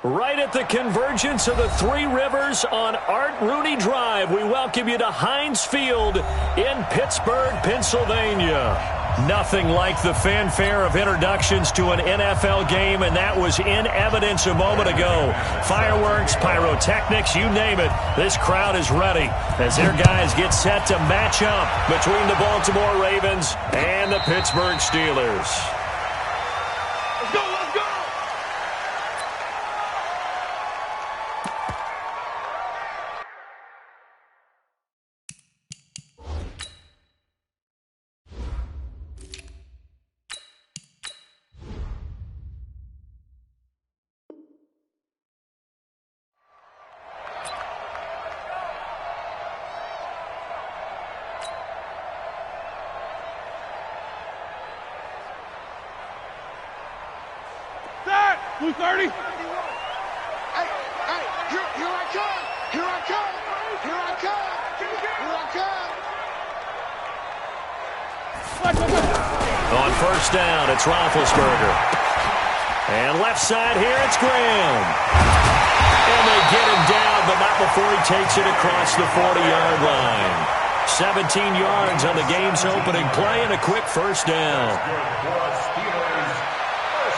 Right at the convergence of the Three Rivers on Art Rooney Drive, we welcome you to Heinz Field in Pittsburgh, Pennsylvania. Nothing like the fanfare of introductions to an NFL game, and that was in evidence a moment ago. Fireworks, pyrotechnics, you name it. This crowd is ready as their guys get set to match up between the Baltimore Ravens and the Pittsburgh Steelers. Let's go, let's go! Blue 30. Hey, here I come. Here I come. Here I come. Here I come. On first down, it's Roethlisberger. And left side here, it's Graham. And they get him down, but not before he takes it across the 40-yard line. 17 yards on the game's opening play and a quick first down.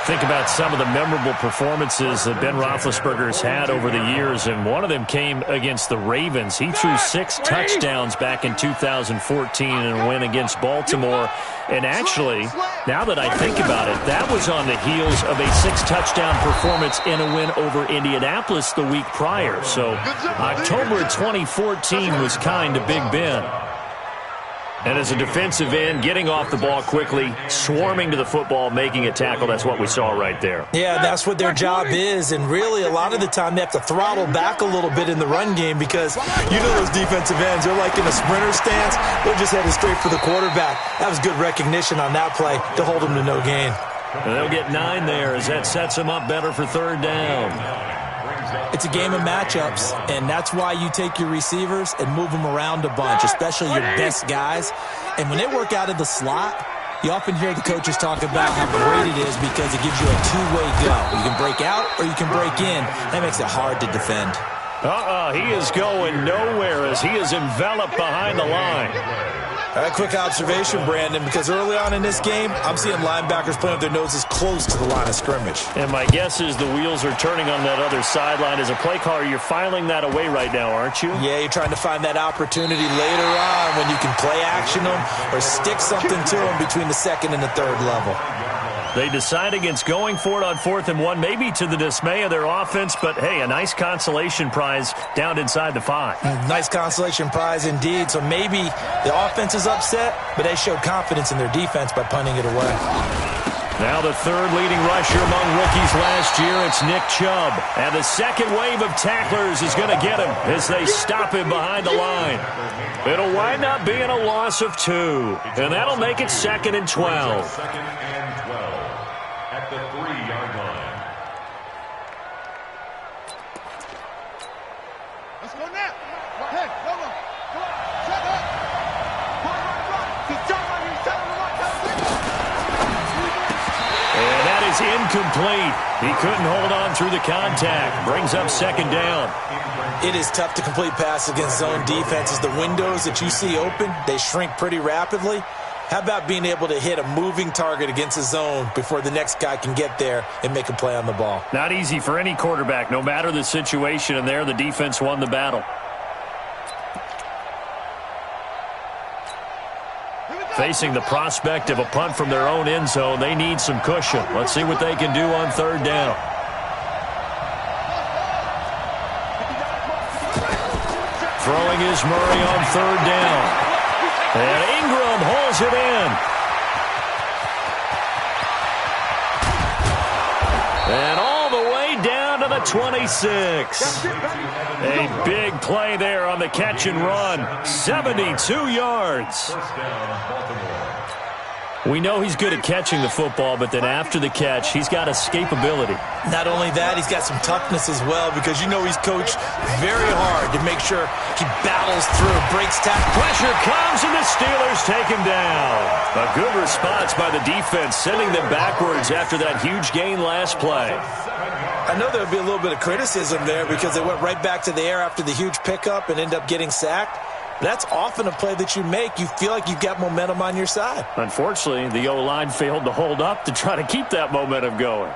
Think about some of the memorable performances that Ben Roethlisberger's had over the years, and one of them came against the Ravens. He threw 6 touchdowns back in 2014 in a win against Baltimore. And actually, now that I think about it, that was on the heels of a 6-touchdown performance in a win over Indianapolis the week prior. So October 2014 was kind to Big Ben. And as a defensive end, getting off the ball quickly, swarming to the football, making a tackle, that's what we saw right there. Yeah, that's what their job is. And really, a lot of the time, they have to throttle back a little bit in the run game because you know those defensive ends, they're like in a sprinter stance. They're just headed straight for the quarterback. That was good recognition on that play to hold them to no gain. And they'll get 9 there as that sets them up better for third down. It's a game of matchups, and that's why you take your receivers and move them around a bunch, especially your best guys. And when they work out of the slot, you often hear the coaches talk about how great it is because it gives you a two-way go. You can break out or you can break in. That makes it hard to defend. He is going nowhere as he is enveloped behind the line. A quick observation, Brandon, because early on in this game, I'm seeing linebackers playing with their noses close to the line of scrimmage. And my guess is the wheels are turning on that other sideline. As a play caller, you're filing that away right now, aren't you? Yeah, you're trying to find that opportunity later on when you can play action them or stick something to them between the second and the third level. They decide against going for it on 4th and 1, maybe to the dismay of their offense, but hey, a nice consolation prize down inside the 5. Nice consolation prize indeed. So maybe the offense is upset, but they showed confidence in their defense by punting it away. Now the third leading rusher among rookies last year, it's Nick Chubb. And the second wave of tacklers is going to get him as they stop him behind the line. It'll wind up being a loss of 2, and that'll make it 2nd and 12. At the 3-yard line. Let's go now. Hey, come on. Come on. Shut up. And that is incomplete. He couldn't hold on through the contact. Brings up 2nd down. It is tough to complete passes against zone defenses. The windows that you see open, they shrink pretty rapidly. How about being able to hit a moving target against a zone before the next guy can get there and make a play on the ball? Not easy for any quarterback, no matter the situation, and there the defense won the battle. Facing the prospect of a punt from their own end zone, they need some cushion. Let's see what they can do on 3rd down. Throwing is Murray on 3rd down. And Ingram holds it in. And all the way down to the 26. A big play there on the catch and run. 72 yards. We know he's good at catching the football, but then after the catch, he's got escapability. Not only that, he's got some toughness as well because you know he's coached very hard to make sure he battles through, breaks tackle. Pressure comes, and the Steelers take him down. A good response by the defense, sending them backwards after that huge gain last play. I know there would be a little bit of criticism there because they went right back to the air after the huge pickup and end up getting sacked. That's often a play that you make. You feel like you've got momentum on your side. Unfortunately, the O-line failed to hold up to try to keep that momentum going.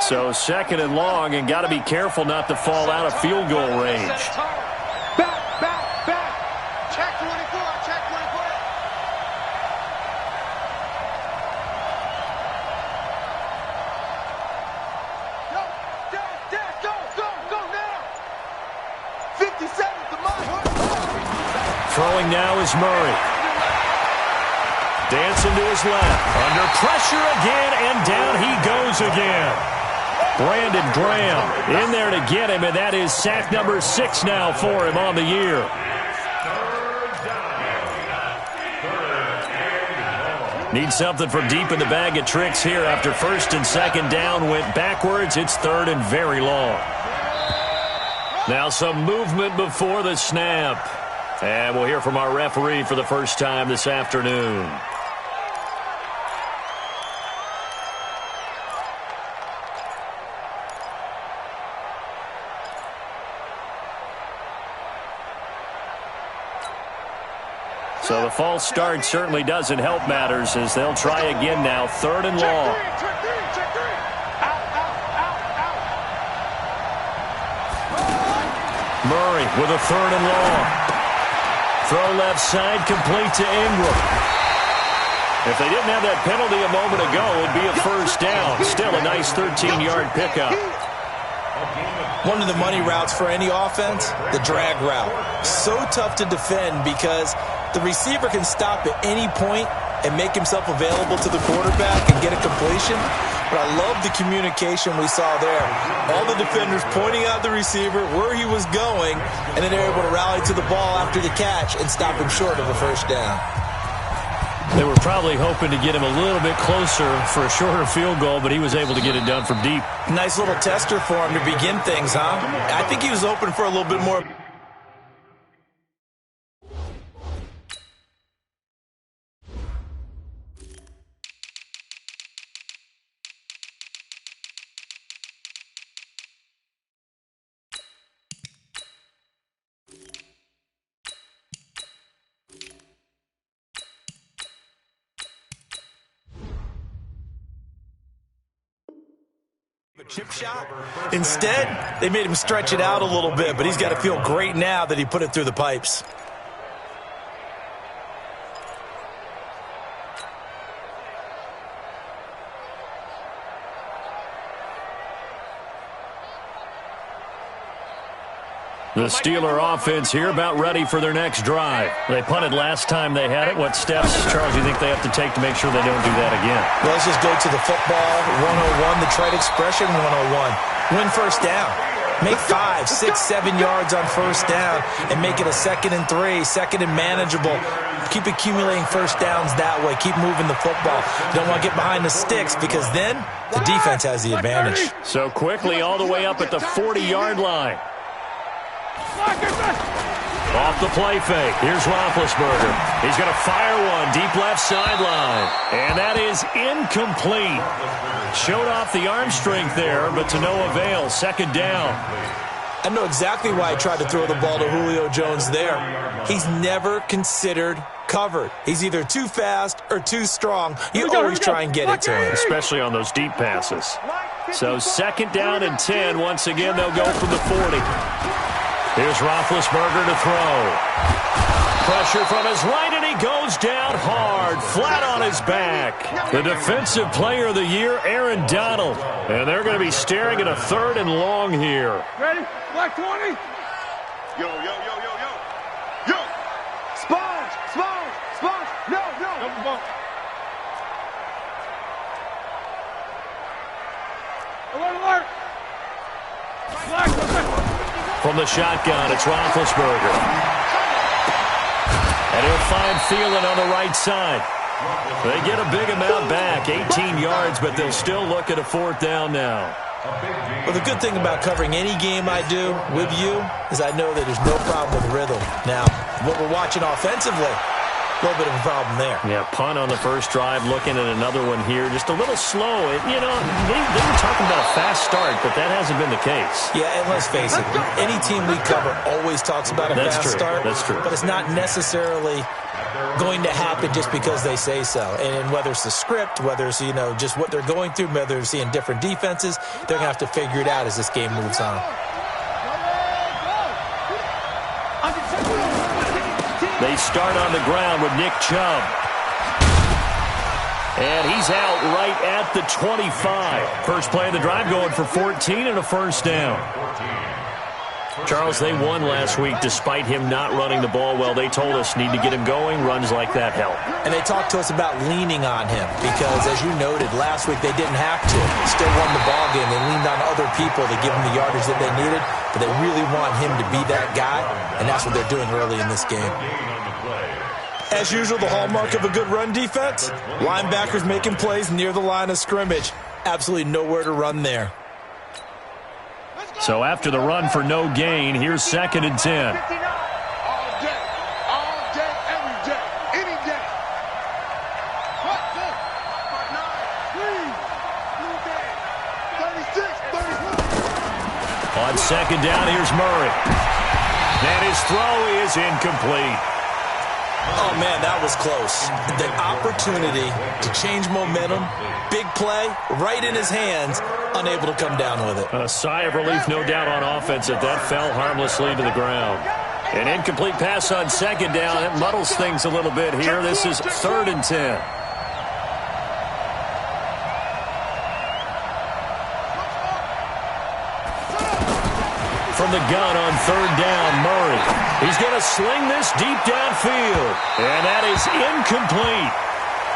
So 2nd and long, and got to be careful not to fall out of field goal range. Back. Check 24, check 24. Go now. 50 seconds to mine. Throwing now is Murray. Dancing to his left. Under pressure again, and down he goes again. Brandon Graham in there to get him, and that is sack number 6 now for him on the year. Need something from deep in the bag of tricks here after 1st and 2nd down went backwards. It's 3rd and very long. Now some movement before the snap. And we'll hear from our referee for the first time this afternoon. So the false start certainly doesn't help matters as they'll try again now. 3rd and long. Murray with a 3rd and long. Throw left side, complete to Ingram. If they didn't have that penalty a moment ago, it would be a 1st down. Still a nice 13-yard pickup. One of the money routes for any offense, the drag route. So tough to defend because the receiver can stop at any point and make himself available to the quarterback and get a completion. But I love the communication we saw there. All the defenders pointing out the receiver, where he was going, and then they're able to rally to the ball after the catch and stop him short of a 1st down. They were probably hoping to get him a little bit closer for a shorter field goal, but he was able to get it done from deep. Nice little tester for him to begin things, huh? I think he was open for a little bit more. Chip shot. Instead, they made him stretch it out a little bit, but he's got to feel great now that he put it through the pipes. The Steeler offense here about ready for their next drive. They punted last time they had it. What steps, Charles, do you think they have to take to make sure they don't do that again? Well, let's just go to the football 101, the trade expression 101. Win 1st down. Make 5, 6, 7 yards on 1st down and make it a 2nd and 3, 2nd and manageable. Keep accumulating 1st downs that way. Keep moving the football. You don't want to get behind the sticks because then the defense has the advantage. So quickly all the way up at the 40-yard line. Off the play fake. Here's Roethlisberger. He's going to fire one deep left sideline. And that is incomplete. Showed off the arm strength there, but to no avail. 2nd down. I know exactly why I tried to throw the ball to Julio Jones there. He's never considered covered. He's either too fast or too strong. You always try and get it to him. Especially on those deep passes. So 2nd down and 10. Once again, they'll go from the 40. Here's Roethlisberger to throw. Pressure from his right, and he goes down hard, flat on his back. The Defensive Player of the Year, Aaron Donald. And they're going to be staring at a 3rd and long here. Ready? Black 20. Yo. Sponge. No. Alert. Black. From the shotgun, it's Roethlisberger. And he'll find Thielen on the right side. They get a big amount back, 18 yards, but they'll still look at a 4th down now. Well, the good thing about covering any game I do with you is I know that there's no problem with rhythm. Now, what we're watching offensively, A little bit of a problem there. Yeah, punt on the first drive, looking at another one here. Just a little slow. They were talking about a fast start, but that hasn't been the case. Yeah, and let's face it, any team we cover always talks about a fast start. That's true. But it's not necessarily going to happen just because they say so. And whether it's the script, whether it's, just what they're going through, whether they're seeing different defenses, they're going to have to figure it out as this game moves on. They start on the ground with Nick Chubb. And he's out right at the 25. First play of the drive going for 14 and a first down. Charles, they won last week despite him not running the ball well. They told us need to get him going. Runs like that help. And they talked to us about leaning on him because, as you noted, last week they didn't have to. Still won the ball game. They leaned on other people to give them the yardage that they needed, but they really want him to be that guy, and that's what they're doing early in this game. As usual, the hallmark of a good run defense, linebackers making plays near the line of scrimmage. Absolutely nowhere to run there. So after the run for no gain, here's 2nd and 10. All day, every day, any day. What? 36, 34. On 2nd down, here's Murray. And his throw is incomplete. Oh, man, that was close. The opportunity to change momentum, big play, right in his hands, unable to come down with it. A sigh of relief, no doubt, on offense if that fell harmlessly to the ground. An incomplete pass on 2nd down. It muddles things a little bit here. This is 3rd and 10. From the gun on 3rd down, Murray. He's going to sling this deep downfield. And that is incomplete.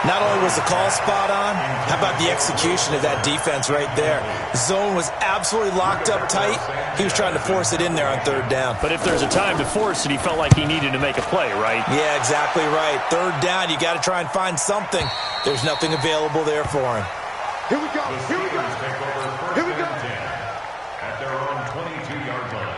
Not only was the call spot on, how about the execution of that defense right there? Zone was absolutely locked up tight. He was trying to force it in there on 3rd down. But if there's a time to force it, he felt like he needed to make a play, right? Yeah, exactly right. 3rd down, you got to try and find something. There's nothing available there for him. Here we go. Here we go. Here we go. At their own 22-yard line.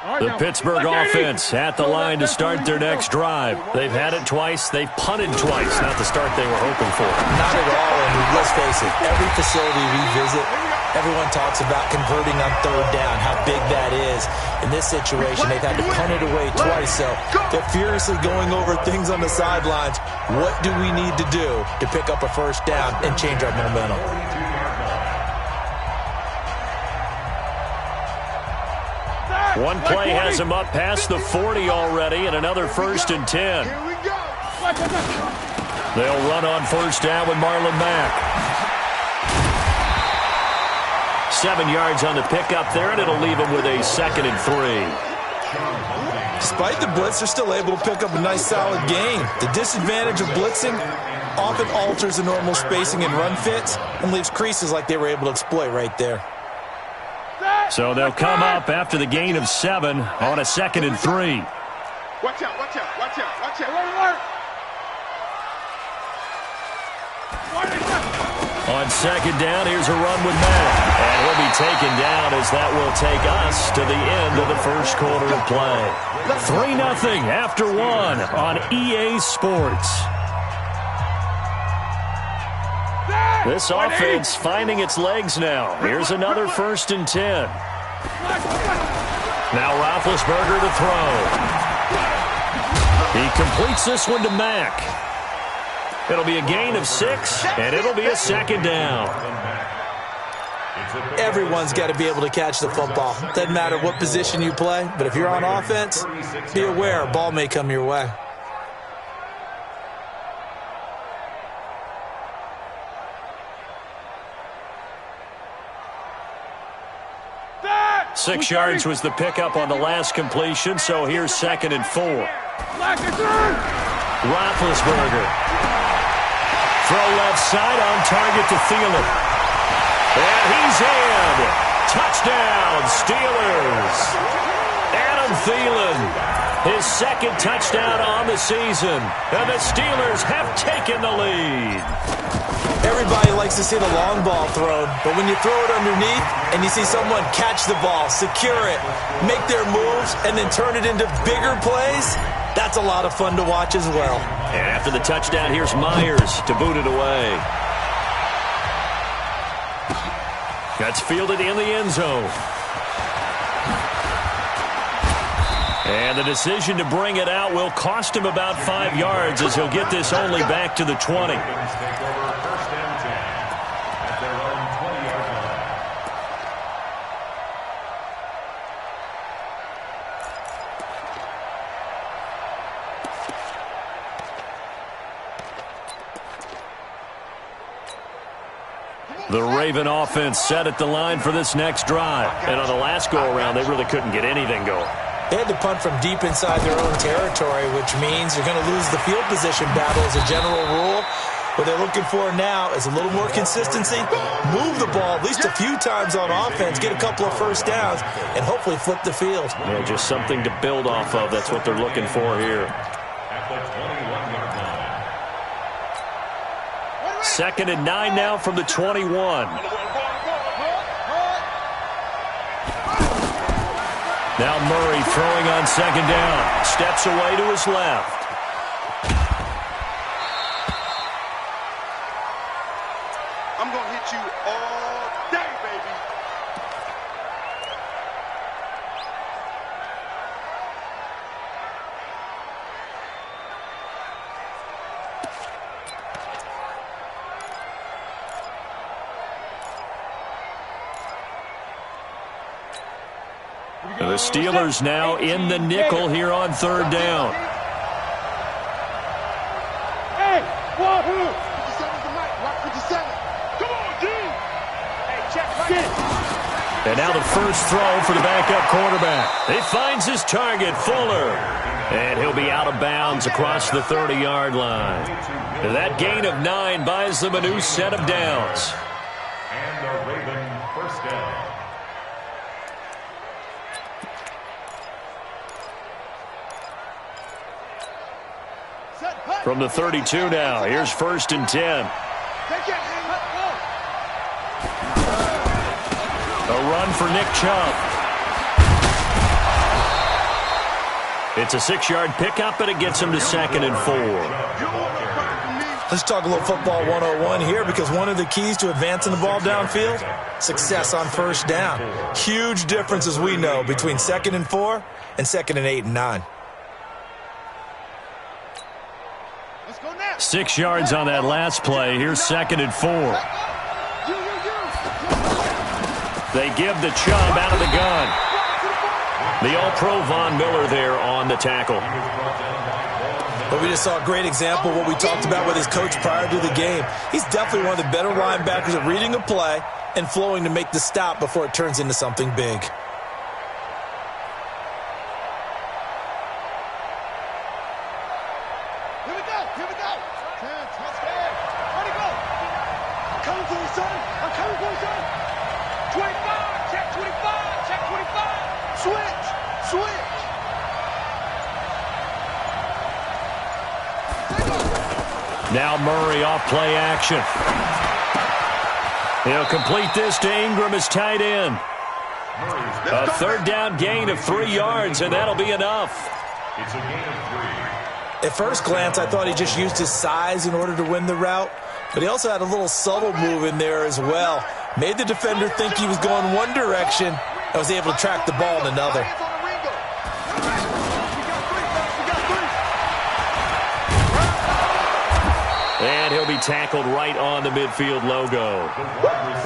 The Pittsburgh offense at the line to start their next drive. They've had it twice. They've punted twice. Not the start they were hoping for. Not at all. And let's face it, every facility we visit, everyone talks about converting on 3rd down, how big that is. In this situation, they've had to punt it away twice, so they're furiously going over things on the sidelines. What do we need to do to pick up a first down and change our momentum? One play has him up past the 40 already, and another 1st and 10. Here we go. They'll run on 1st down with Marlon Mack. 7 yards on the pickup there, and it'll leave him with a 2nd and 3. Despite the blitz, they're still able to pick up a nice, solid gain. The disadvantage of blitzing often alters the normal spacing and run fits and leaves creases like they were able to exploit right there. So they'll come up after the gain of 7 on a 2nd and 3. Watch out, watch out, watch out, watch out. On 2nd down, here's a run with Mack. And he'll be taken down as that will take us to the end of the first quarter of play. 3-0 after 1 on EA Sports. This offense finding its legs now. Here's another 1st and 10. Now Roethlisberger to throw. He completes this one to Mack. It'll be a gain of 6, and it'll be a 2nd down. Everyone's got to be able to catch the football. Doesn't matter what position you play, but if you're on offense, be aware a ball may come your way. Six yards was the pickup on the last completion, so here's 2nd and 4. Roethlisberger. Throw left side on target to Thielen. And he's in. Touchdown, Steelers. Adam Thielen His second touchdown on the season. And the Steelers have taken the lead. Everybody likes to see the long ball thrown, but when you throw it underneath and you see someone catch the ball, secure it, make their moves, and then turn it into bigger plays, that's a lot of fun to watch as well. And after the touchdown, here's Myers to boot it away. That's fielded in the end zone. And the decision to bring it out will cost him about 5 yards as he'll get this only back to the 20. The Raven offense set at the line for this next drive. And on the last go-around, they really couldn't get anything going. They had to punt from deep inside their own territory, which means you're going to lose the field position battle as a general rule. What they're looking for now is a little more consistency, move the ball at least a few times on offense, get a couple of first downs, and hopefully flip the field. Yeah, just something to build off of. That's what they're looking for here. At the 21-yard line. 2nd and 9 now from the 21. Now Murray throwing on 2nd down. Steps away to his left. I'm going to hit you all day, baby. The Steelers now in the nickel here on 3rd down. Hey, wahoo! 57's the mic. Rock 57. Come on, G! Hey, check. And now the first throw for the backup quarterback. He finds his target, Fuller. And he'll be out of bounds across the 30-yard line. That gain of 9 buys them a new set of downs. And the Raven first down. From the 32 now, here's 1st and 10. A run for Nick Chubb. It's a 6-yard pickup, and it gets him to 2nd and 4. Let's talk a little football 101 here, because one of the keys to advancing the ball downfield, success on 1st down. Huge difference, as we know, between 2nd and 4 and 2nd and 8 and 9. 6 yards on that last play. Here's 2nd and 4. They give the Chubb out of the gun. The All-Pro Von Miller there on the tackle. But we just saw a great example of what we talked about with his coach prior to the game. He's definitely one of the better linebackers at reading a play and flowing to make the stop before it turns into something big. Now Murray off play action. He'll complete this to Ingram as tight end. A 3rd down gain of 3 yards, and that'll be enough. It's a gain of 3. At first glance, I thought he just used his size in order to win the route, but he also had a little subtle move in there as well. Made the defender think he was going one direction and was able to track the ball in another. And he'll be tackled right on the midfield logo.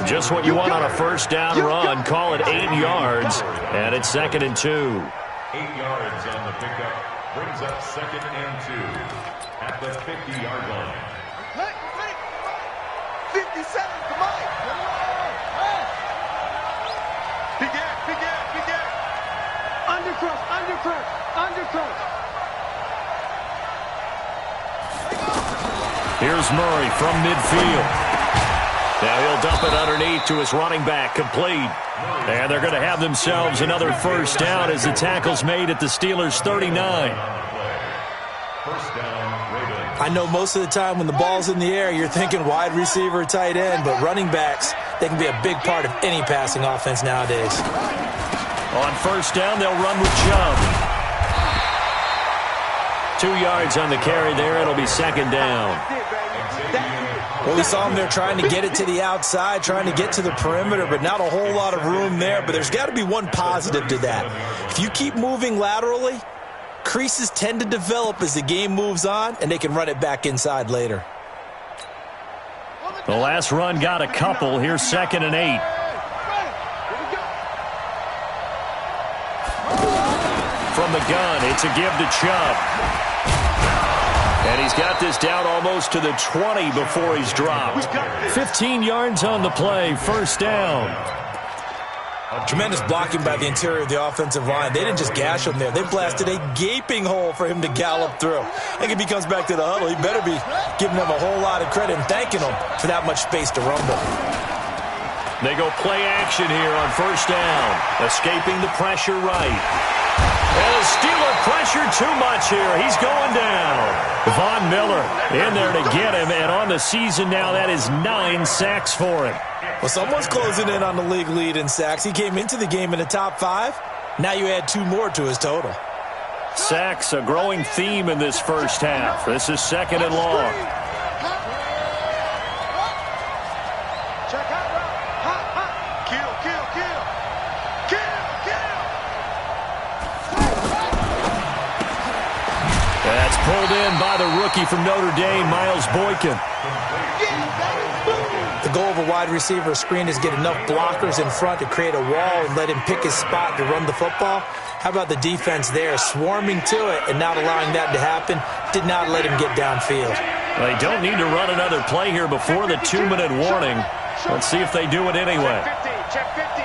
Just what you want on a 1st down run. Call it 8 yards, and it's 2nd and 2. 8 yards on the pickup brings up 2nd and 2 at the 50-yard line. 57, come on! Big gap. Undercross. Here's Murray from midfield. Now he'll dump it underneath to his running back, complete. And they're going to have themselves another first down as the tackle's made at the Steelers' 39. First down, Ravens. I know most of the time when the ball's in the air, you're thinking wide receiver, tight end, but running backs, they can be a big part of any passing offense nowadays. On first down, they'll run with Chubb. 2 yards on the carry there. It'll be second down. Well, we saw him there trying to get it to the outside, trying to get to the perimeter, but not a whole lot of room there. But there's got to be one positive to that. If you keep moving laterally, creases tend to develop as the game moves on, and they can run it back inside later. The last run got a couple. Here's 2nd and 8. From the gun, it's a give to Chubb. And he's got this down almost to the 20 before he's dropped. 15 yards on the play, first down. Tremendous blocking by the interior of the offensive line. They didn't just gash him there. They blasted a gaping hole for him to gallop through. I think if he comes back to the huddle, he better be giving them a whole lot of credit and thanking them for that much space to rumble. They go play action here on first down. Escaping the pressure right. And the Steeler pressure too much here. He's going down. Von Miller in there to get him. And on the season now, that is 9 sacks for him. Well, someone's closing in on the league lead in sacks. He came into the game in the top 5. Now you add 2 more to his total. Sacks, a growing theme in this first half. This is 2nd and long. Check out, bro. Hot, hot. Kill, kill, kill. Kill, kill. That's pulled in by the rookie from Notre Dame, Miles Boykin. The goal of a wide receiver screen is get enough blockers in front to create a wall and let him pick his spot to run the football. How about the defense there, swarming to it and not allowing that to happen? Did not let him get downfield. They don't need to run another play here before the 2-minute warning. Let's see if they do it anyway. Check 50.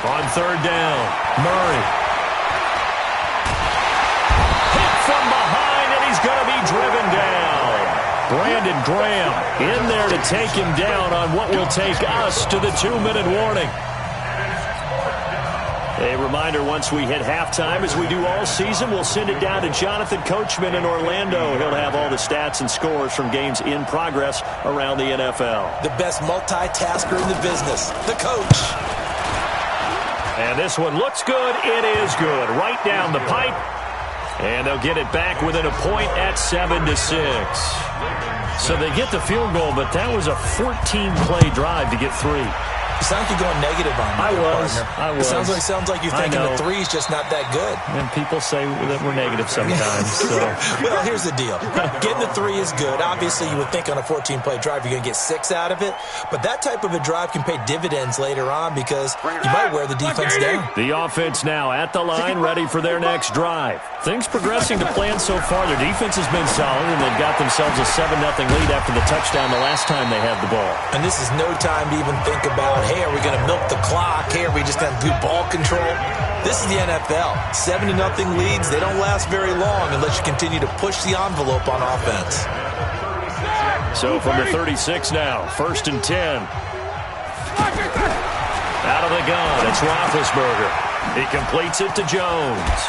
On third down, Murray. Hit from behind, and he's going to be driven down. Brandon Graham in there to take him down on what will take us to the 2-minute warning. A reminder, once we hit halftime, as we do all season, we'll send it down to Jonathan Coachman in Orlando. He'll have all the stats and scores from games in progress around the NFL. The best multitasker in the business, the coach. And this one looks good. It is good. Right down the pipe. And they'll get it back within a point at 7-6. So they get the field goal, but that was a 14-play drive to get 3. You sound like you're going negative on me. I was. It sounds like you're thinking the 3's just not that good. And people say that we're negative sometimes. So. Well, here's the deal. Getting the 3 is good. Obviously, you would think on a 14-play drive you're going to get 6 out of it. But that type of a drive can pay dividends later on because you might wear the defense down. The offense now at the line, ready for their next drive. Things progressing to plan so far. Their defense has been solid, and they've got themselves a 7-0 lead after the touchdown the last time they had the ball. And this is no time to even think about, hey, are we going to milk the clock? Hey, are we just going to do ball control? This is the NFL. 7-0 leads, they don't last very long unless you continue to push the envelope on offense. So from the 36 now, 1st and 10. Out of the gun, it's Roethlisberger. He completes it to Jones.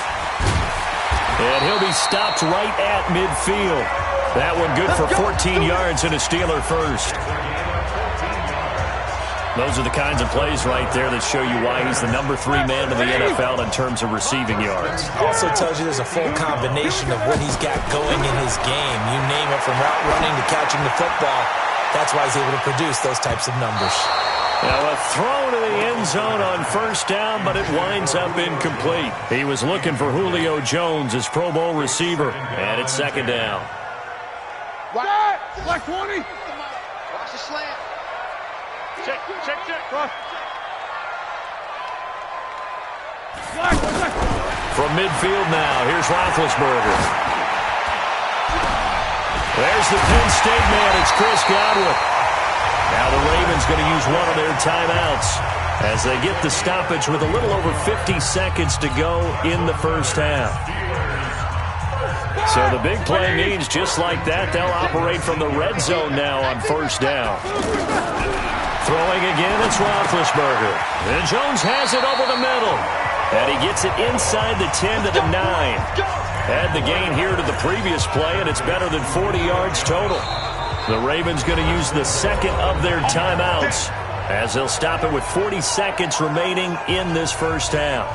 And he'll be stopped right at midfield. That one good for 14 yards and a Steeler first. Those are the kinds of plays right there that show you why he's the number 3 man in the NFL in terms of receiving yards. Also tells you there's a full combination of what he's got going in his game. You name it, from route running to catching the football. That's why he's able to produce those types of numbers. Now a throw to the end zone on first down, but it winds up incomplete. He was looking for Julio Jones, his Pro Bowl receiver, and it's 2nd down. Like 20. Watch the slant. Check. From midfield now, here's Roethlisberger. There's the Penn State man. It's Chris Godwin. Now the Ravens going to use one of their timeouts as they get the stoppage with a little over 50 seconds to go in the first half. So the big play means just like that, they'll operate from the red zone now on first down. Throwing again, it's Roethlisberger. And Jones has it over the middle. And he gets it inside the 10 to the 9. Had the gain here to the previous play, and it's better than 40 yards total. The Ravens going to use the second of their timeouts as they'll stop it with 40 seconds remaining in this first half.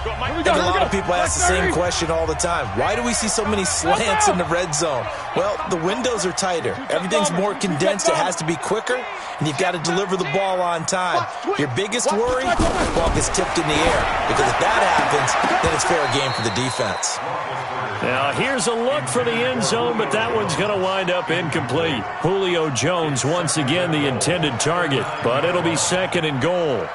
I think a lot of people ask the same question all the time. Why do we see so many slants in the red zone? Well, the windows are tighter. Everything's more condensed. It has to be quicker, and you've got to deliver the ball on time. Your biggest worry, the ball gets tipped in the air. Because if that happens, then it's fair game for the defense. Now, here's a look for the end zone, but that one's going to wind up incomplete. Julio Jones, once again, the intended target, but it'll be second and goal.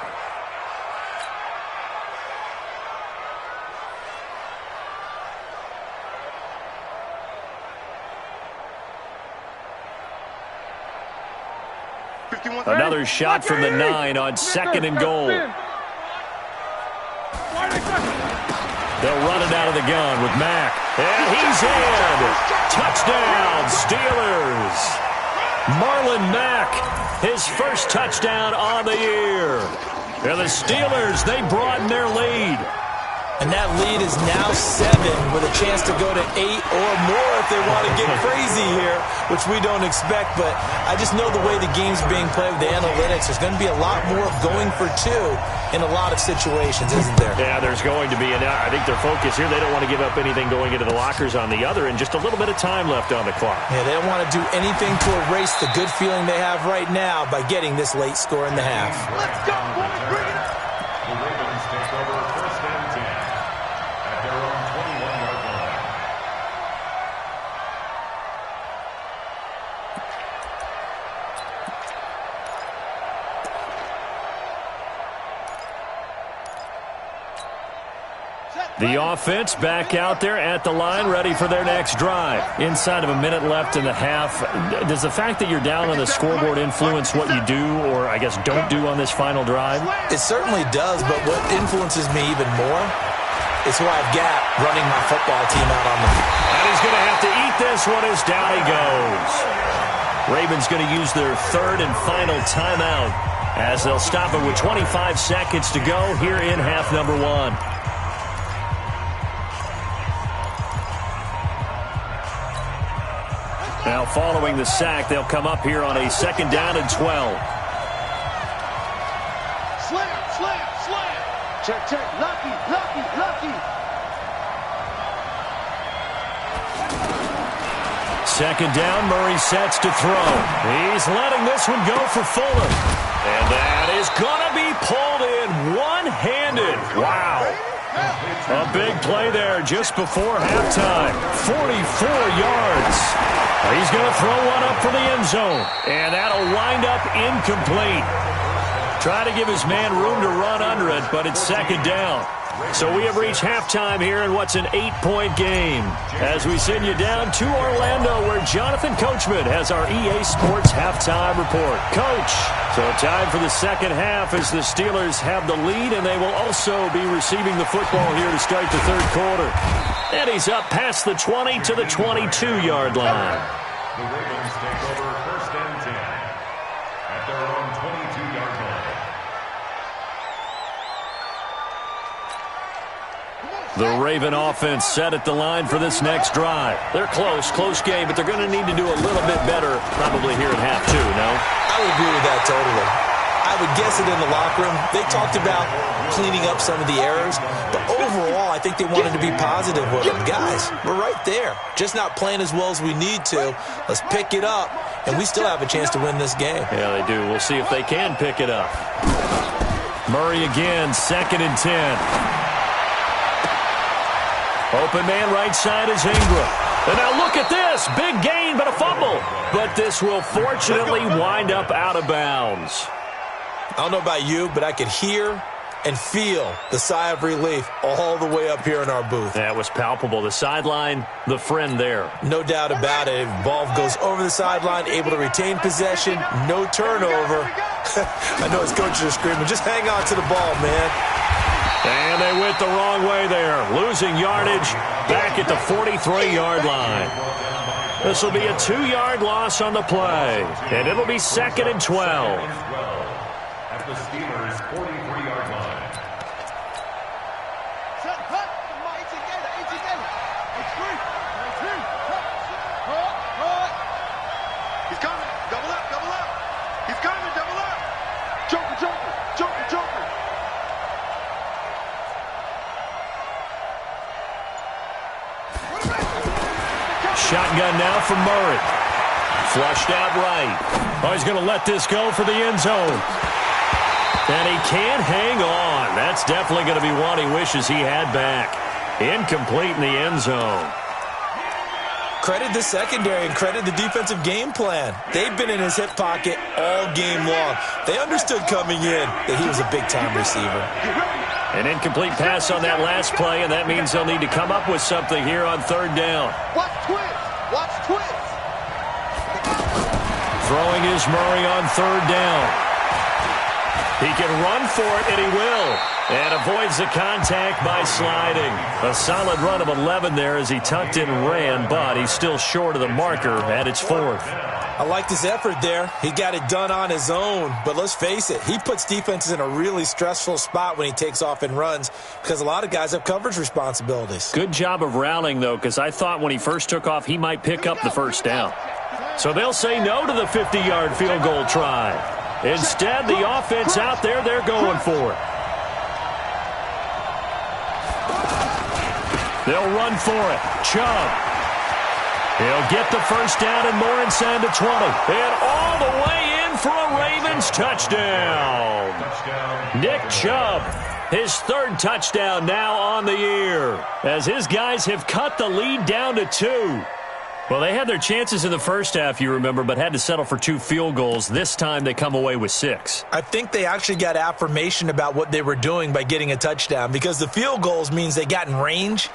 Another shot from the 9 on second and goal. They'll run it out of the gun with Mack. And he's in. Touchdown, Steelers. Marlon Mack, his first touchdown on the year. And the Steelers, they broaden their lead. And that lead is now 7 with a chance to go to 8 or more if they want to get crazy here, which we don't expect. But I just know the way the game's being played with the analytics, there's going to be a lot more going for 2 in a lot of situations, isn't there? Yeah, there's going to be. And I think their focus here, they don't want to give up anything going into the lockers on the other, and just a little bit of time left on the clock. Yeah, they don't want to do anything to erase the good feeling they have right now by getting this late score in the half. Let's go, boys. Bring it up. The Ravens take over first and 10 at their own 21-yard line. The offense back out there at the line, ready for their next drive. Inside of a minute left in the half, does the fact that you're down on the scoreboard influence what you do, or I guess don't do on this final drive? It certainly does, but what influences me even more is who I've got running my football team out on the field. And he's going to have to eat this one as down he goes. Ravens going to use their third and final timeout as they'll stop it with 25 seconds to go here in half number 1. Now, following the sack, they'll come up here on a second down and 12. Slam, slam, slam. Check, check. Lucky, lucky, lucky. Second down, Murray sets to throw. He's letting this one go for Fuller. And that is going to be pulled in one-handed. Wow. A big play there just before halftime. 44 yards. He's going to throw one up for the end zone. And that'll wind up incomplete. Try to give his man room to run under it, but it's second down. So we have reached halftime here in what's an 8-point game. As we send you down to Orlando, where Jonathan Coachman has our EA Sports halftime report. Coach, so time for the second half as the Steelers have the lead, and they will also be receiving the football here to start the third quarter. And he's up past the 20 to the 22-yard line. The Ravens take over first and 10 at their own 22-yard line. The Raven offense set at the line for this next drive. They're close game, but they're going to need to do a little bit better probably here in half 2, no? I would agree with that totally. I would guess it in the locker room. They talked about cleaning up some of the errors, but overall, I think they wanted to be positive with them. Guys, we're right there. Just not playing as well as we need to. Let's pick it up, and we still have a chance to win this game. Yeah, they do. We'll see if they can pick it up. Murray again, second and 10. Open man right side is Ingram. And now look at this. Big gain, but a fumble. But this will fortunately wind up out of bounds. I don't know about you, but I could hear and feel the sigh of relief all the way up here in our booth. That was palpable. The sideline, the friend there. No doubt about it. Ball goes over the sideline, able to retain possession, no turnover. I know his coaches are screaming, just hang on to the ball, man. And they went the wrong way there, losing yardage back at the 43-yard line. This will be a 2-yard loss on the play, and it'll be 2nd and 12. At the Steelers' 43-yard line. He's coming. Double up, double up. He's coming, double up. Joker, joker, joker, joker. Shotgun now from Murray. Flushed out right. Oh, he's going to let this go for the end zone. And he can't hang on. That's definitely going to be one he wishes he had back. Incomplete in the end zone. Credit the secondary and credit the defensive game plan. They've been in his hip pocket all game long. They understood coming in that he was a big-time receiver. An incomplete pass on that last play, and that means they'll need to come up with something here on 3rd down. Watch twins. Watch twins. Throwing is Murray on 3rd down. He can run for it, and he will. And avoids the contact by sliding. A solid run of 11 there as he tucked and ran, but he's still short of the marker at its 4th. I liked his effort there. He got it done on his own. But let's face it, he puts defenses in a really stressful spot when he takes off and runs because a lot of guys have coverage responsibilities. Good job of routing, though, because I thought when he first took off, he might pick up the 1st down. So they'll say no to the 50-yard field goal try. Instead, the offense out there, they're going for it. They'll run for it. Chubb. He'll get the 1st down and more inside the 20. And all the way in for a Ravens touchdown. Nick Chubb, his 3rd touchdown now on the year, as his guys have cut the lead down to 2. Well, they had their chances in the first half, you remember, but had to settle for 2 field goals. This time they come away with 6. I think they actually got affirmation about what they were doing by getting a touchdown because the field goals means they got in range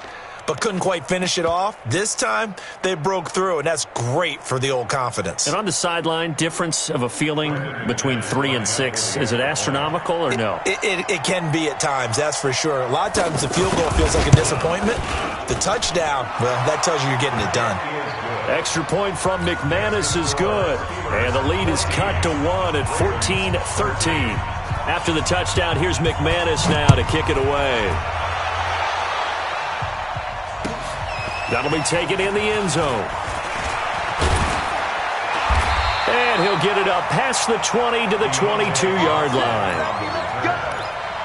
but couldn't quite finish it off. This time, they broke through, and that's great for the old confidence. And on the sideline, difference of a feeling between 3 and 6, is it astronomical or no? It can be at times, that's for sure. A lot of times the field goal feels like a disappointment. The touchdown, well, that tells you you're getting it done. Extra point from McManus is good. And the lead is cut to 1 at 14-13. After the touchdown, here's McManus now to kick it away. That'll be taken in the end zone. And he'll get it up past the 20 to the 22-yard line.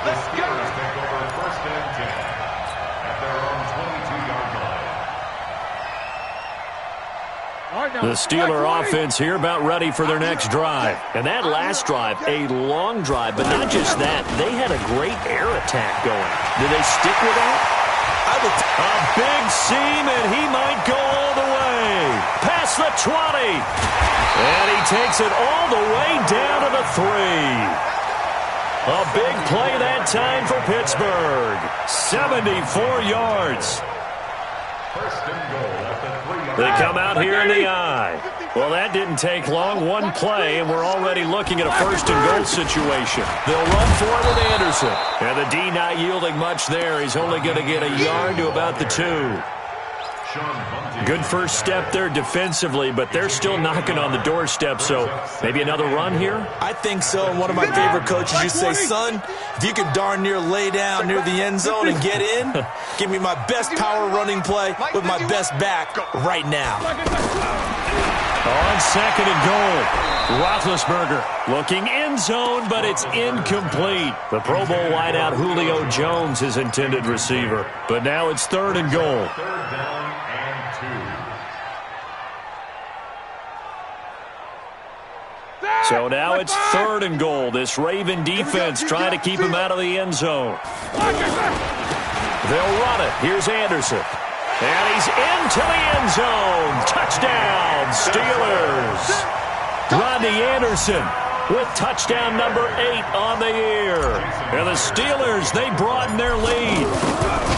Let's go. Take over 1st and 10 at their own 22-yard line. The Steeler offense here about ready for their next drive. And that last drive, a long drive, but not just that. They had a great air attack going. Did they stick with that? A big seam, and he might go all the way. Past the 20. And he takes it all the way down to the 3. A big play that time for Pittsburgh. 74 yards. 1st and goal at the 3-yard line. They come out here in the eye. Well, that didn't take long. One play, and we're already looking at a 1st and goal situation. They'll run for it with Anderson. And the D not yielding much there. He's only going to get a yard to about the 2. Good first step there defensively, but they're still knocking on the doorstep, so maybe another run here? I think so. And one of my favorite coaches used to say, son, if you can darn near lay down near the end zone and get in, give me my best power running play with my best back right now. On 2nd and goal, Roethlisberger looking end zone, but it's incomplete. The Pro Bowl wideout Julio Jones, his intended receiver. But now it's 3rd and goal. 3rd down and 2. So now it's 3rd and goal. This Raven defense trying to keep him out of the end zone. They'll run it. Here's Anderson. And he's into the end zone. Touchdown, Steelers. Rodney Anderson with touchdown number 8 on the year. And the Steelers, they broaden their lead.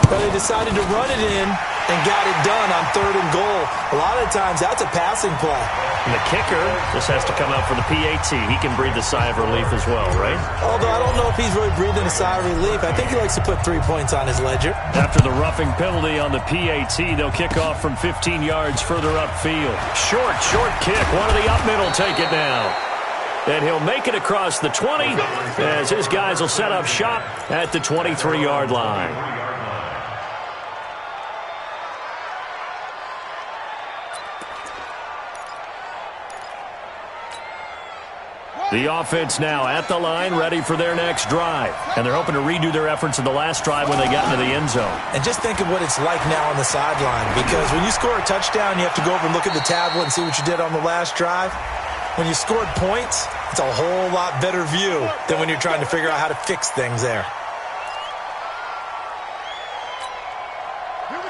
But they decided to run it in and got it done on 3rd and goal. A lot of times, that's a passing play. And the kicker just has to come out for the PAT. He can breathe a sigh of relief as well, right? Although I don't know if he's really breathing a sigh of relief. I think he likes to put 3 points on his ledger. After the roughing penalty on the PAT, they'll kick off from 15 yards further upfield. Short kick. One of the up middle take it now. And he'll make it across the 20 as his guys will set up shop at the 23-yard line. The offense now at the line, ready for their next drive. And they're hoping to redo their efforts in the last drive when they got into the end zone. And just think of what it's like now on the sideline. Because when you score a touchdown, you have to go over and look at the tablet and see what you did on the last drive. When you scored points, it's a whole lot better view than when you're trying to figure out how to fix things there.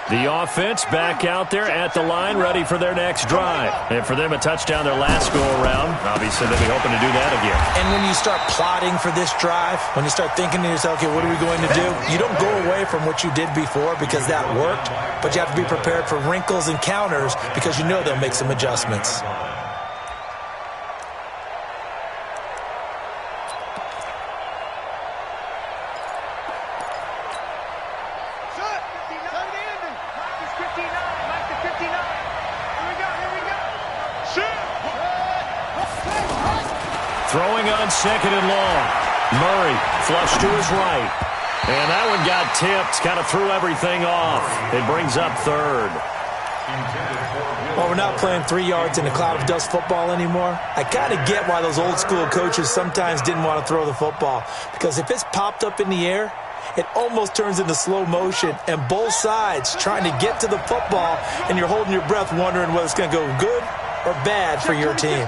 The offense back out there at the line, ready for their next drive. And for them, a touchdown their last go-around. Obviously, they'll be hoping to do that again. And when you start plotting for this drive, when you start thinking to yourself, okay, what are we going to do? You don't go away from what you did before because that worked, but you have to be prepared for wrinkles and counters because you know they'll make some adjustments. Throwing on 2nd and long. Murray flush to his right. And that one got tipped. Kind of threw everything off. It brings up 3rd. Well, we're not playing 3 yards in a cloud of dust football anymore. I kind of get why those old school coaches sometimes didn't want to throw the football. Because if it's popped up in the air, it almost turns into slow motion. And both sides trying to get to the football, and you're holding your breath wondering whether it's going to go good or bad for your team.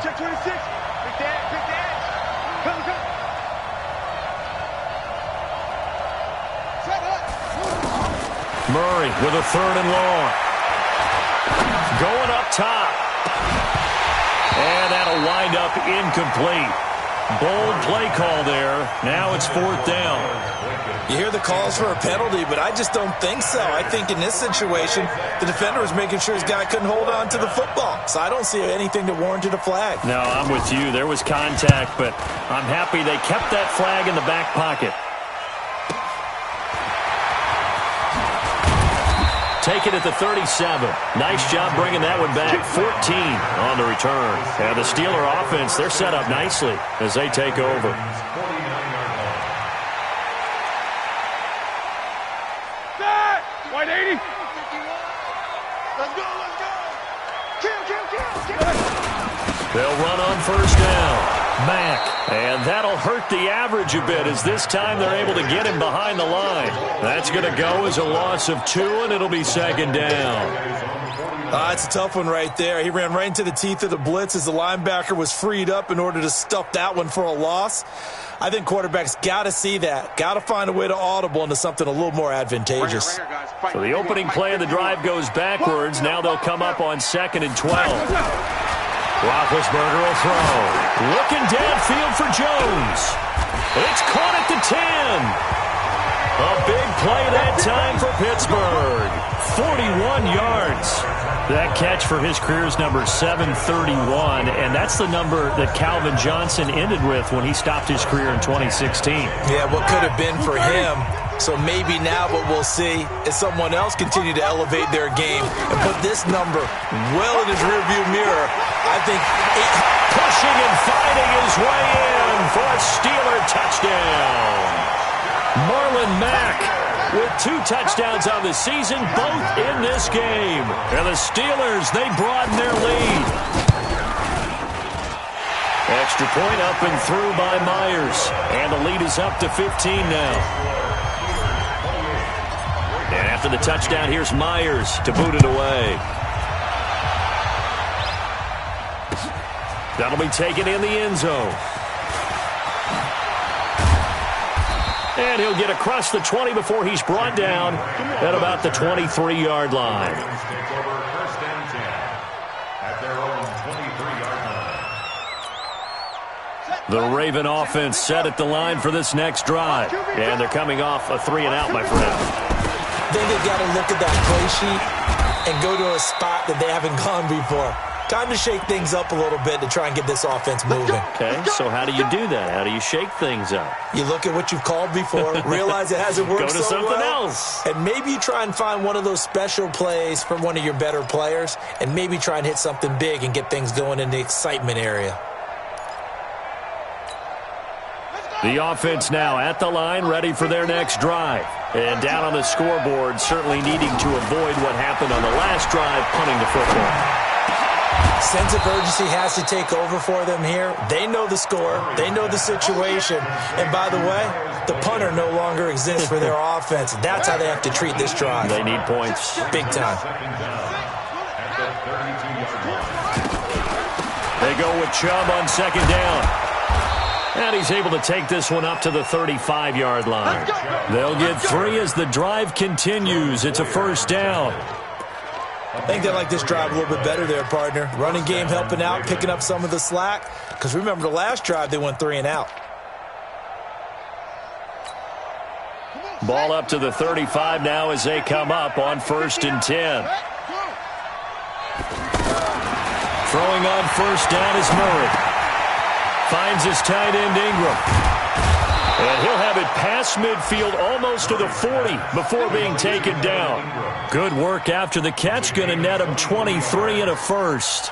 Murray with a 3rd and long. Going up top. And that'll wind up incomplete. Bold play call there. Now it's 4th down. You hear the calls for a penalty, but I just don't think so. I think in this situation, the defender was making sure his guy couldn't hold on to the football. So I don't see anything that warranted a flag. No, I'm with you. There was contact, but I'm happy they kept that flag in the back pocket. Take it at the 37. Nice job bringing that one back. 14 on the return. And the Steeler offense, they're set up nicely as they take over. White 80. Let's go. Kill. They'll run on 1st down. Mack. And that'll hurt the average a bit as this time they're able to get him behind the line. That's going to go as a loss of 2, and it'll be 2nd down. It's a tough one right there. He ran right into the teeth of the blitz as the linebacker was freed up in order to stuff that one for a loss. I think quarterbacks got to see that. Got to find a way to audible into something a little more advantageous. So the opening play of the drive goes backwards. Now they'll come up on 2nd and 12. Roethlisberger will throw. Looking downfield for Jones. It's caught at the 10. A big play that time for Pittsburgh. 41 yards. That catch for his career's number 731, and that's the number that Calvin Johnson ended with when he stopped his career in 2016. Yeah, what could have been for him. So maybe now what we'll see is someone else continue to elevate their game and put this number well in his rearview mirror. I think pushing and fighting his way in for a Steeler touchdown. Marlon Mack with 2 touchdowns on the season, both in this game. And the Steelers, they broaden their lead. Extra point up and through by Myers. And the lead is up to 15 now. And after the touchdown, here's Myers to boot it away. That'll be taken in the end zone. And he'll get across the 20 before he's brought down at about the 23-yard line. The Raven offense set at the line for this next drive. And they're coming off a 3-and-out, my friend. I think they've got to look at that play sheet and go to a spot that they haven't gone before. Time to shake things up a little bit to try and get this offense moving. Okay, so how do you do that? How do you shake things up? You look at what you've called before, realize it hasn't worked so well. Go to something else. And maybe you try and find one of those special plays from one of your better players, and maybe try and hit something big and get things going in the excitement area. The offense now at the line, ready for their next drive. And down on the scoreboard, certainly needing to avoid what happened on the last drive, punting the football. Sense of urgency has to take over for them here. They know the score. They know the situation. And by the way, the punter no longer exists for their offense. That's how they have to treat this drive. They need points. Big time. They go with Chubb on second down. And he's able to take this one up to the 35-yard line. They'll get 3 as the drive continues. It's a first down. I think they like this drive a little bit better there, partner. Running game helping out, picking up some of the slack. Because remember, the last drive, they went 3 and out. Ball up to the 35 now as they come up on 1st and 10. Throwing on first down is Murray. Finds his tight end Ingram. And he'll have it past midfield almost to the 40 before being taken down. Good work after the catch. Going to net him 23 and a first.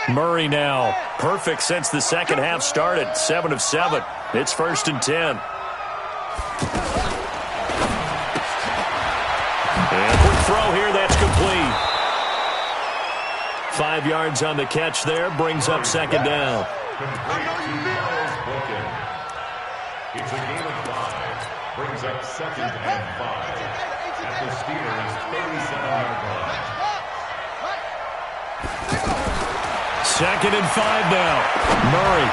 Murray now. Perfect since the second half started. 7 of 7. It's 1st and 10. And quick throw here. That's complete. 5 yards on the catch there. Brings up second down. It's a gain of 5. Brings up 2nd and 5. At the Steelers' 37-yard line. 2nd and 5 now. Murray.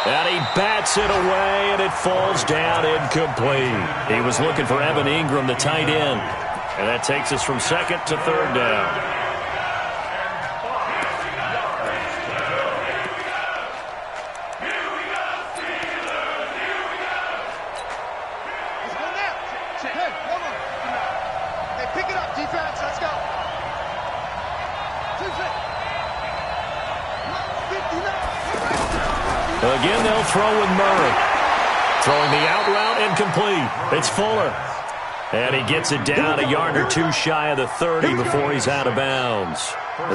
And he bats it away, and it falls down incomplete. He was looking for Evan Ingram, the tight end. And that takes us from 2nd to 3rd down. Again, they'll throw with Murray. Throwing the out route incomplete. It's Fuller. And he gets it down a yard or 2 shy of the 30 before he's out of bounds.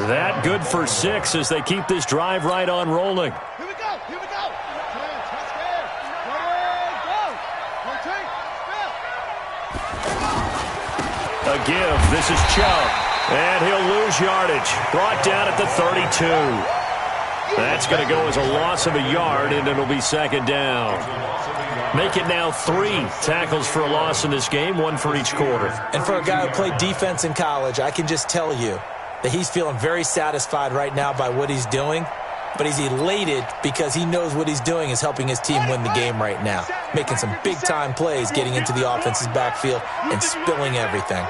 That good for 6 as they keep this drive right on rolling. Here we go. Here we go. A give. This is Chubb. And he'll lose yardage. Brought down at the 32. That's going to go as a loss of a yard, and it'll be 2nd down. Make it now 3 tackles for a loss in this game, 1 for each quarter. And for a guy who played defense in college, I can just tell you that he's feeling very satisfied right now by what he's doing. But he's elated because he knows what he's doing is helping his team win the game right now. Making some big-time plays, getting into the offense's backfield and spilling everything.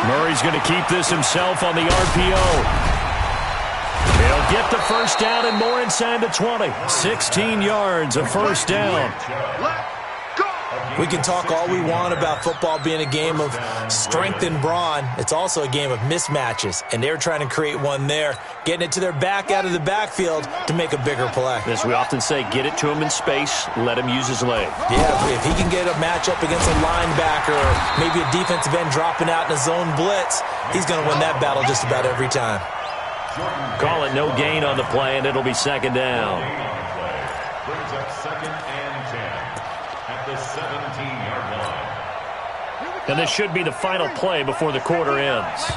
Murray's going to keep this himself on the RPO. He'll get the first down and more inside the 20. 16 yards, a first down. We can talk all we want about football being a game of strength and brawn. It's also a game of mismatches, and they're trying to create one there, getting it to their back out of the backfield to make a bigger play. As we often say, get it to him in space, let him use his leg. Yeah, if he can get a matchup against a linebacker or maybe a defensive end dropping out in a zone blitz, he's going to win that battle just about every time. Call it no gain on the play, and it'll be 2nd down. Brings up 2nd and 10 at the 17-yard line. And this should be the final play before the quarter ends.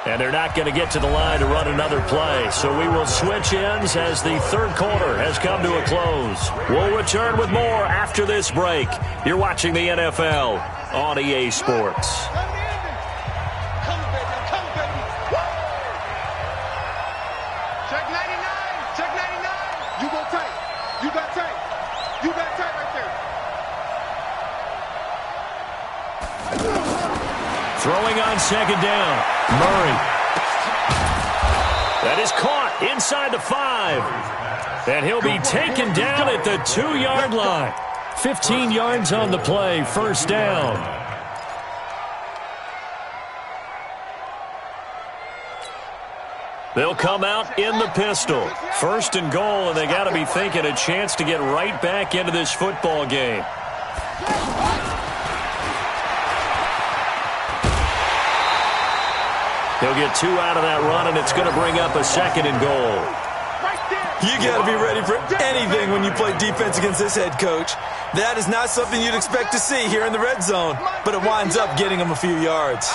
And they're not going to get to the line to run another play. So we will switch ends as the 3rd quarter has come to a close. We'll return with more after this break. You're watching the NFL on EA Sports. Throwing on 2nd down, Murray. That is caught. inside the 5. And he'll be taken down at the 2-yard line. 15 yards on the play, first down. They'll come out in the pistol. First and goal, and they got to be thinking a chance to get right back into this football game. He'll get 2 out of that run, and it's going to bring up a second and goal. You got to be ready for anything when you play defense against this head coach. That is not something you'd expect to see here in the red zone, but it winds up getting him a few yards.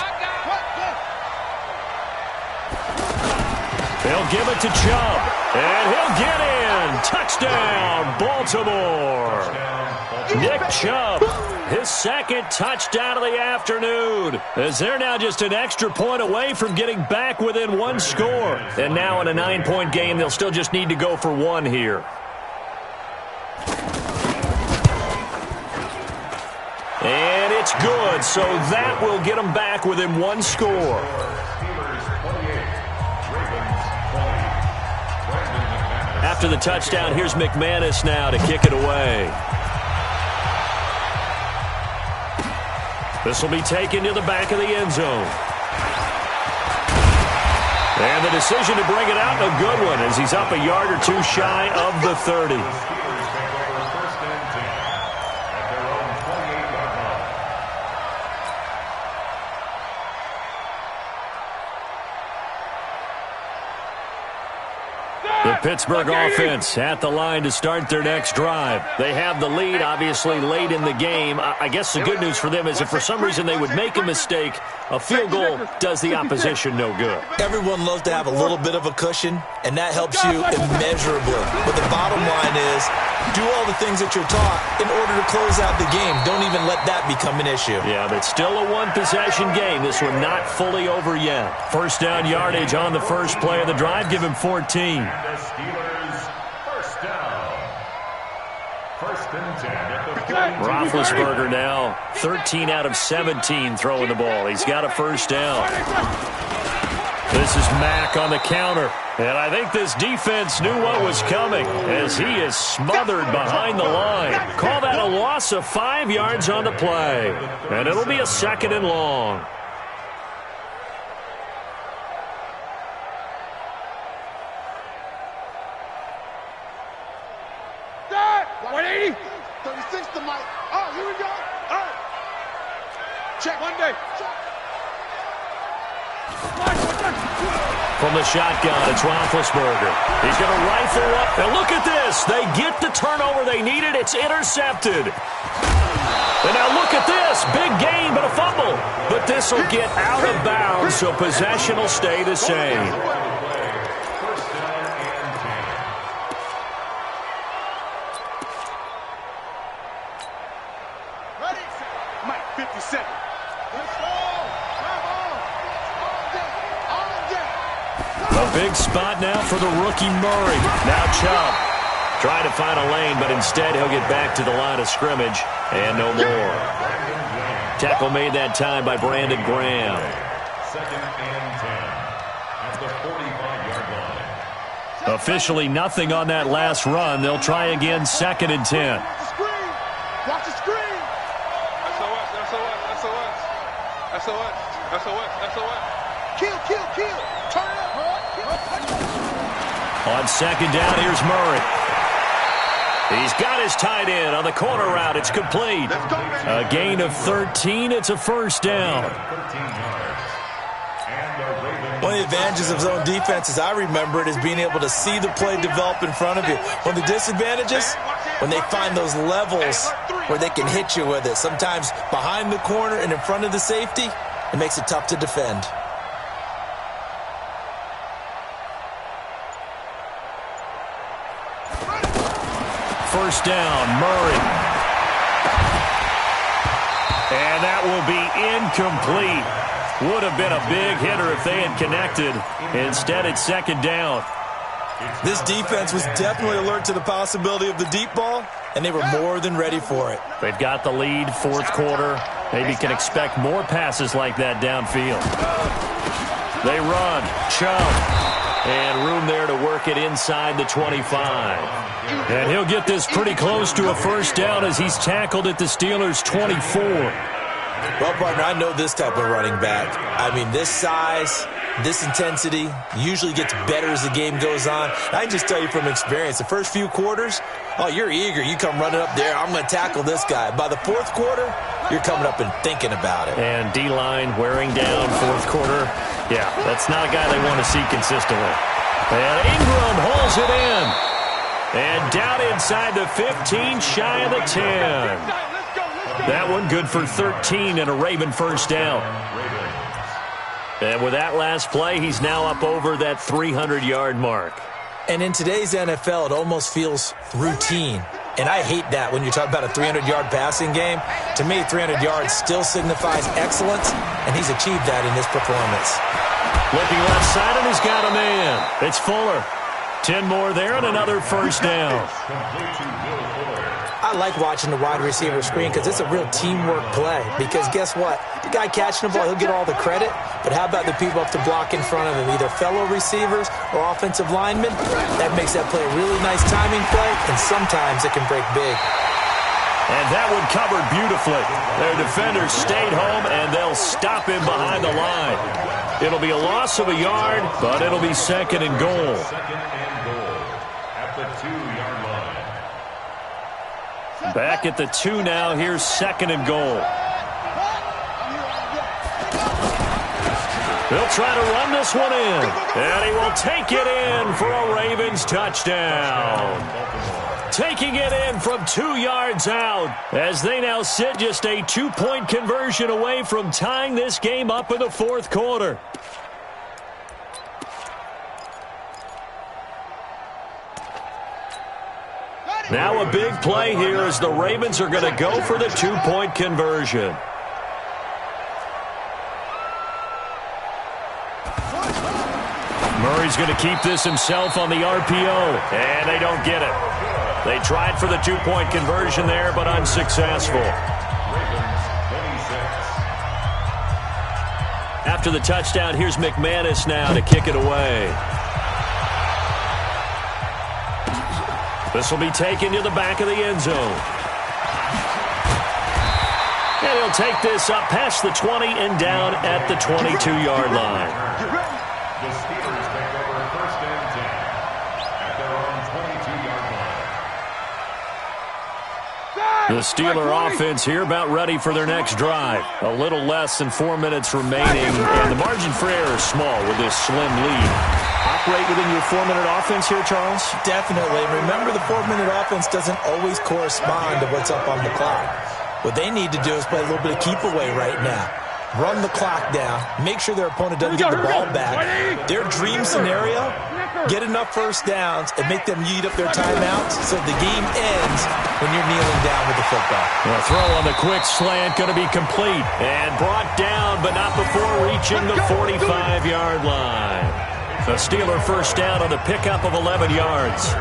They'll give it to Chubb, and he'll get in. Touchdown, Baltimore. Nick Chubb, his second touchdown of the afternoon, as they're now just an extra point away from getting back within 1 score. And now in a 9-point game, they'll still just need to go for 1 here. And it's good, so that will get them back within 1 score. After the touchdown, here's McManus now to kick it away. This will be taken to the back of the end zone. And the decision to bring it out, a good one, as he's up a yard or 2 shy of the 30. The Pittsburgh offense at the line to start their next drive. They have the lead, obviously, late in the game. I guess the good news for them is if for some reason they would make a mistake, a field goal does the opposition no good. Everyone loves to have a little bit of a cushion, and that helps you immeasurably. But the bottom line is, do all the things that you're taught in order to close out the game. Don't even let that become an issue. Yeah, but still a 1-possession game. This one not fully over yet. First down yardage on the first play of the drive. Give him 14. The Steelers, first down. First and 10 at the 42. Roethlisberger now 13 out of 17 throwing the ball. He's got a first down. This is Mack on the counter. And I think this defense knew what was coming as he is smothered behind the line. Call that a loss of 5 yards on the play. And it'll be a second and long. Dad, 180. 36 to Mike. Oh, here we go. Oh. Check. 1 day. From the shotgun, it's Roethlisberger. He's going to rifle up. And look at this. They get the turnover they needed. It's intercepted. And now look at this. Big gain, but a fumble. But this will get out of bounds, so possession will stay the same. First down and 10. Ready? Mike, 57. Let's go. A big spot now for the rookie Murray. Now Chubb trying to find a lane, but instead he'll get back to the line of scrimmage and no more. Tackle made that time by Brandon Graham. Second and 10 at the 45-yard line. Officially nothing on that last run. They'll try again, second and 10. Watch the screen. Watch the screen. SOS. Kill. Turn it up. On second down, here's Murray. He's got his tight end on the corner route. It's complete. A gain of 13. It's a first down. 13 yards. And the Ravens. One of the advantages of zone defense, as I remember it, is being able to see the play develop in front of you. One of the disadvantages, when they find those levels where they can hit you with it. Sometimes behind the corner and in front of the safety, it makes it tough to defend. First down, Murray. And that will be incomplete. Would have been a big hitter if they had connected. Instead, it's second down. This defense was definitely alert to the possibility of the deep ball, and they were more than ready for it. They've got the lead, fourth quarter. Maybe can expect more passes like that downfield. They run. Chubb. And room there to work it inside the 25. And he'll get this pretty close to a first down as he's tackled at the Steelers' 24. Well, partner, I know this type of running back. I mean, this size, this intensity usually gets better as the game goes on. I can just tell you from experience, the first few quarters, oh, you're eager. You come running up there, I'm going to tackle this guy. By the fourth quarter, you're coming up and thinking about it. And D-line wearing down fourth quarter. Yeah, that's not a guy they want to see consistently. And Ingram holds it in. And down inside the 15, shy of the 10. That one good for 13 and a Raven first down. And with that last play, he's now up over that 300-yard mark. And in today's NFL, it almost feels routine. And I hate that when you talk about a 300-yard passing game. To me, 300 yards still signifies excellence, and he's achieved that in this performance. Looking left side, and he's got a man. It's Fuller. 10 more there and another first down. I like watching the wide receiver screen because it's a real teamwork play. Because guess what? The guy catching the ball, he'll get all the credit. But how about the people up to block in front of him, either fellow receivers or offensive linemen? That makes that play a really nice timing play, and sometimes it can break big. And that one covered beautifully. Their defenders stayed home, and they'll stop him behind the line. It'll be a loss of a yard, but it'll be second and goal. Second and goal at the 2-yard line. Back at the 2 now. Here's second and goal. They'll try to run this one in. And he will take it in for a Ravens touchdown. Taking it in from 2 yards out as they now sit just a 2-point conversion away from tying this game up in the fourth quarter. Now a big play here as the Ravens are going to go for the 2-point conversion. Murray's going to keep this himself on the RPO, and they don't get it. They tried for the 2-point conversion there, but unsuccessful. After the touchdown, here's McManus now to kick it away. This will be taken to the back of the end zone. And he'll take this up past the 20 and down at the 22-yard line. The Steelers take over first and 10 at their own 22-yard line. The Steeler offense here about ready for their next drive. A little less than 4 minutes remaining, and the margin for error is small with this slim lead. Operate within your 4-minute offense here, Charles? Definitely. Remember, the 4-minute offense doesn't always correspond to what's up on the clock. What they need to do is play a little bit of keep away right now. Run the clock down. Make sure their opponent doesn't get the ball back. Their dream scenario, get enough first downs and make them eat up their timeouts so the game ends when you're kneeling down with the football. The throw on the quick slant going to be complete and brought down, but not before reaching the 45-yard line. The Steeler first down on the pickup of 11 yards.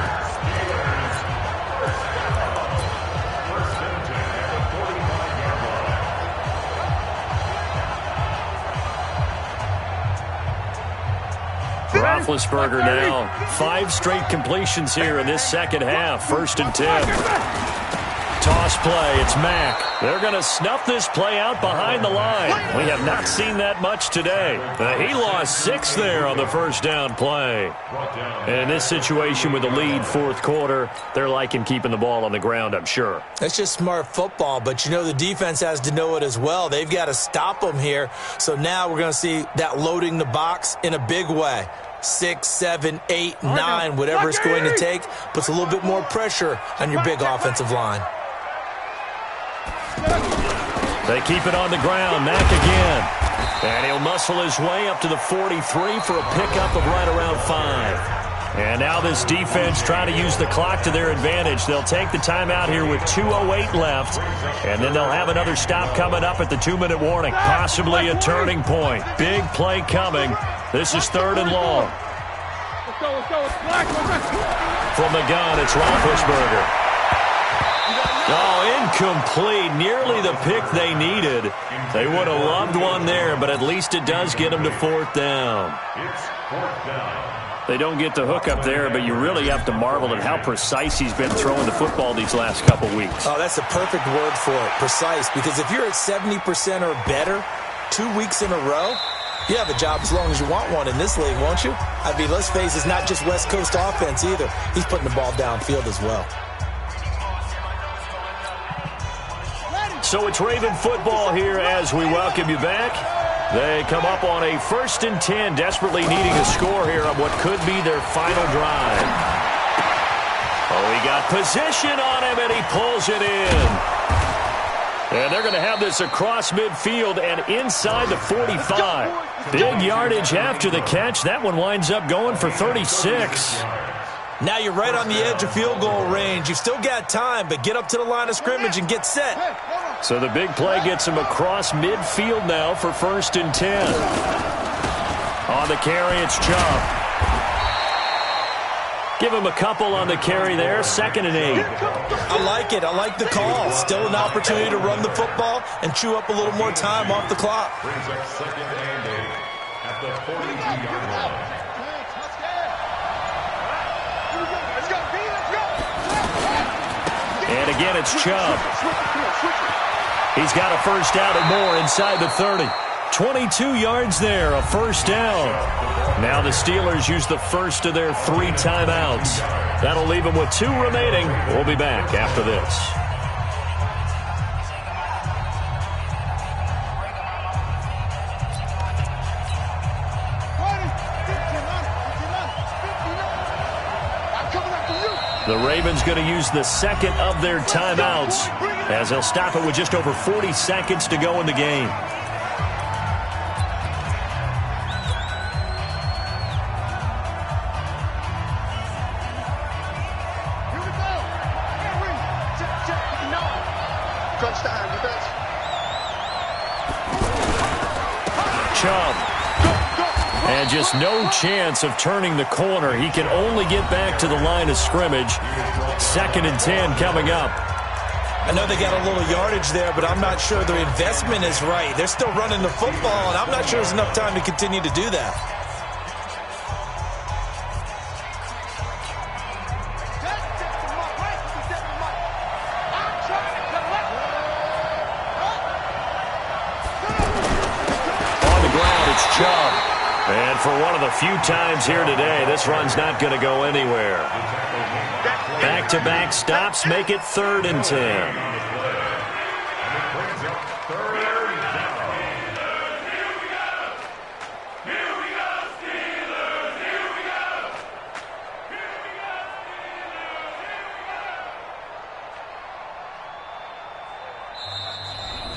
Roethlisberger now. 5 straight completions here in this second half. First and 10. Toss play. It's Mack. They're going to snuff this play out behind the line. We have not seen that much today. He lost 6 there on the first down play. And in this situation with the lead fourth quarter, they're liking keeping the ball on the ground, I'm sure. That's just smart football, but you know the defense has to know it as well. They've got to stop them here. So now we're going to see that loading the box in a big way. 6, 7, 8, 9, whatever it's going to take, puts a little bit more pressure on your big offensive line. They keep it on the ground. Mack again. And he'll muscle his way up to the 43 for a pickup of right around 5. And now this defense trying to use the clock to their advantage. They'll take the timeout here with 2:08 left. And then they'll have another stop coming up at the 2-minute warning. Possibly a turning point. Big play coming. This is 3rd and long. From the gun, it's Roethlisberger. Oh, incomplete. Nearly the pick they needed. They would have loved one there, but at least it does get them to 4th down. It's 4th down. They don't get the hook up there, but you really have to marvel at how precise he's been throwing the football these last couple weeks. Oh, that's a perfect word for it, precise, because if you're at 70% or better 2 weeks in a row, you have a job as long as you want one in this league, won't you? I mean, let's face it, it's not just West Coast offense either. He's putting the ball downfield as well. So it's Raven football here as we welcome you back. They come up on a 1st and 10, desperately needing a score here on what could be their final drive. Oh, he got position on him, and he pulls it in. And they're going to have this across midfield and inside the 45. Big yardage after the catch. That one winds up going for 36. Now you're right on the edge of field goal range. You've still got time, but get up to the line of scrimmage and get set. So the big play gets him across midfield now for 1st and 10. On the carry, it's Chubb. Give him a couple on the carry there. 2nd and 8. I like it. I like the call. Still an opportunity to run the football and chew up a little more time off the clock. Brings up 2nd and 8 at the 42-yard line. And again, it's Chubb. He's got a first down and more inside the 30. 22 yards there, a first down. Now the Steelers use the first of their 3 timeouts. That'll leave them with 2 remaining. We'll be back after this. The Ravens going to use the 2nd of their timeouts as they'll stop it with just over 40 seconds to go in the game. Chubb. And just no chance of turning the corner. He can only get back to the line of scrimmage. 2nd and 10 coming up. I know they got a little yardage there, but I'm not sure the investment is right. They're still running the football, and I'm not sure there's enough time to continue to do that. On the ground, it's Chubb. And for one of the few times here today, this run's not going to go anywhere. Back-to-back stops make it 3rd and 10.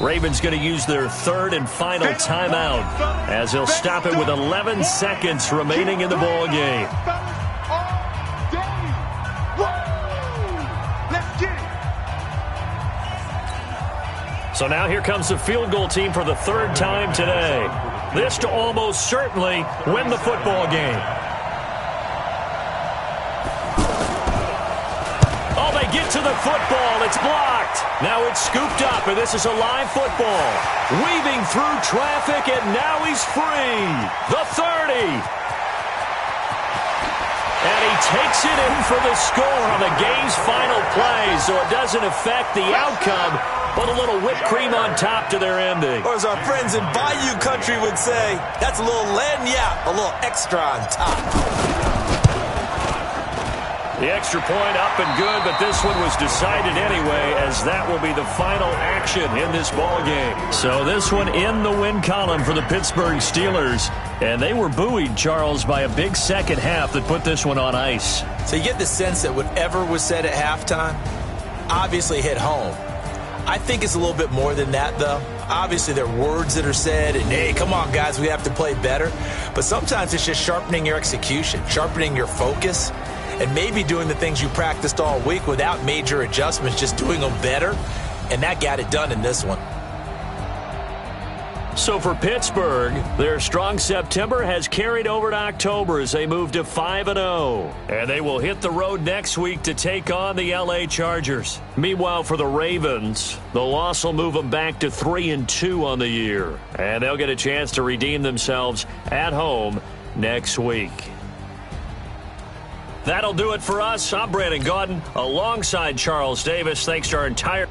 Ravens going to use their 3rd and final timeout as they'll stop it with 11 seconds remaining in the ball game. So now here comes the field goal team for the 3rd time today. This to almost certainly win the football game. Oh, they get to the football. It's blocked. Now it's scooped up, and this is a live football. Weaving through traffic, and now he's free. The 30. And he takes it in for the score on the game's final play, so it doesn't affect the outcome, but a little whipped cream on top to their ending. Or as our friends in Bayou Country would say, that's a little lagniappe, a little extra on top. The extra point up and good, but this one was decided anyway, as that will be the final action in this ball game. So this one in the win column for the Pittsburgh Steelers. And they were buoyed, Charles, by a big second half that put this one on ice. So you get the sense that whatever was said at halftime obviously hit home. I think it's a little bit more than that, though. Obviously, there are words that are said, and, hey, come on, guys, we have to play better. But sometimes it's just sharpening your execution, sharpening your focus, and maybe doing the things you practiced all week without major adjustments, just doing them better. And that got it done in this one. So for Pittsburgh, their strong September has carried over to October as they move to 5-0. And they will hit the road next week to take on the LA Chargers. Meanwhile, for the Ravens, the loss will move them back to 3-2 on the year. And they'll get a chance to redeem themselves at home next week. That'll do it for us. I'm Brandon Gaudin alongside Charles Davis. Thanks to our entire